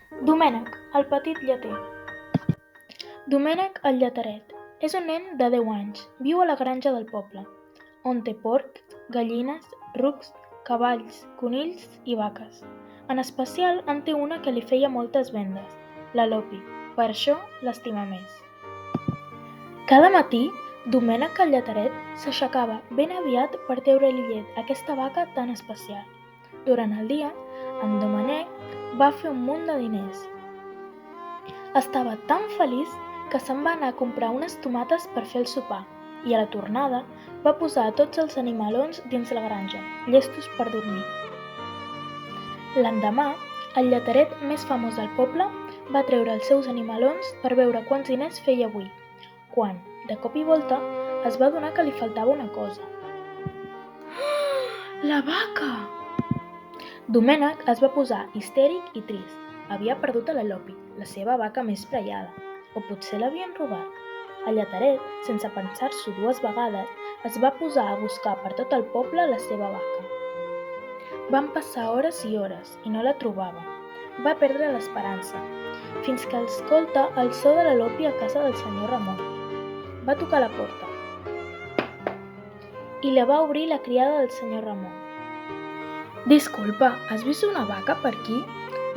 Domènec, el petit lleter. Domènec el lleteret és un nen de 10 anys. Viu a la granja del poble, on té porcs, gallines, rucs, cavalls, conills i vaques. En especial en té una que li feia moltes vendes, la Lopi. Per això l'estima més. Cada matí, Domènec el lleteret s'aixecava ben aviat per treure-li llet a aquesta vaca tan especial. Durant el dia, en Domènec va fer un munt de diners. Estava tan feliç que se'n va anar a comprar unes tomates per fer el sopar i a la tornada va posar a tots els animalons dins la granja, llestos per dormir. L'endemà, el lleteret més famós del poble va treure els seus animalons per veure quants diners feia avui, quan, de cop i volta, es va adonar que li faltava una cosa. La vaca! Domènec es va posar histèric i trist. Havia perdut a la Lopi, la seva vaca més preiada. O potser l'havien robat. El lleteret, sense pensar-s'ho dues vegades, es va posar a buscar per tot el poble la seva vaca. Van passar hores i hores i no la trobava. Va perdre l'esperança, fins que escolta el so de la Lopi a casa del senyor Ramon. Va tocar a la porta i la va obrir la criada del senyor Ramon. Disculpa, has vist una vaca per aquí?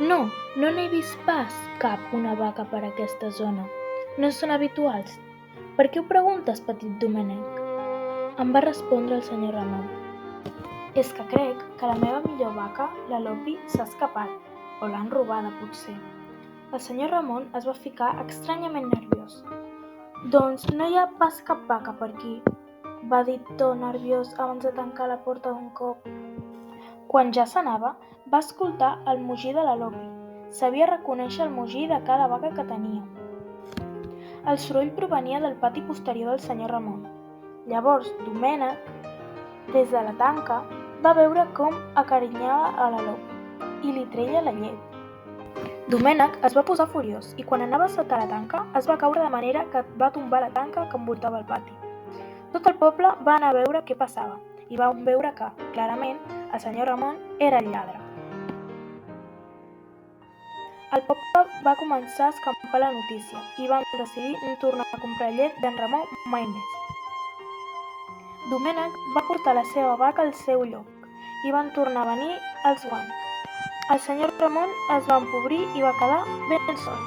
No, no n'he vist pas cap una vaca per aquesta zona. No són habituals. Per què ho preguntes, petit Domènec? Em va respondre el senyor Ramon. És que crec que la meva millor vaca, la Lopi, s'ha escapat, o l'han robada potser. El senyor Ramon es va ficar estranyament nerviós. Doncs no hi ha pas cap vaca per aquí, va dir tot nerviós abans de tancar la porta d'un cop. Quan ja s'anava, va escoltar el mugir de la Lopi. Sabia reconèixer el mugir de cada vaca que tenia. El soroll provenia del pati posterior del senyor Ramon. Llavors, Domènec, des de la tanca, va veure com acarinyava a la Lopi i li treia la llet. Domènec es va posar furiós i quan anava a saltar la tanca es va caure de manera que va tombar la tanca que envoltava el pati. Tot el poble va anar a veure què passava i van veure que, clarament, el senyor Ramon era el lladre. El poble va començar a escampar la notícia i van decidir no tornar a comprar llet d'en Ramon mai més. Domènec va portar la seva vaca al seu lloc i van tornar a venir els guanys. El senyor Ramon es va empobrir i va quedar ben sol.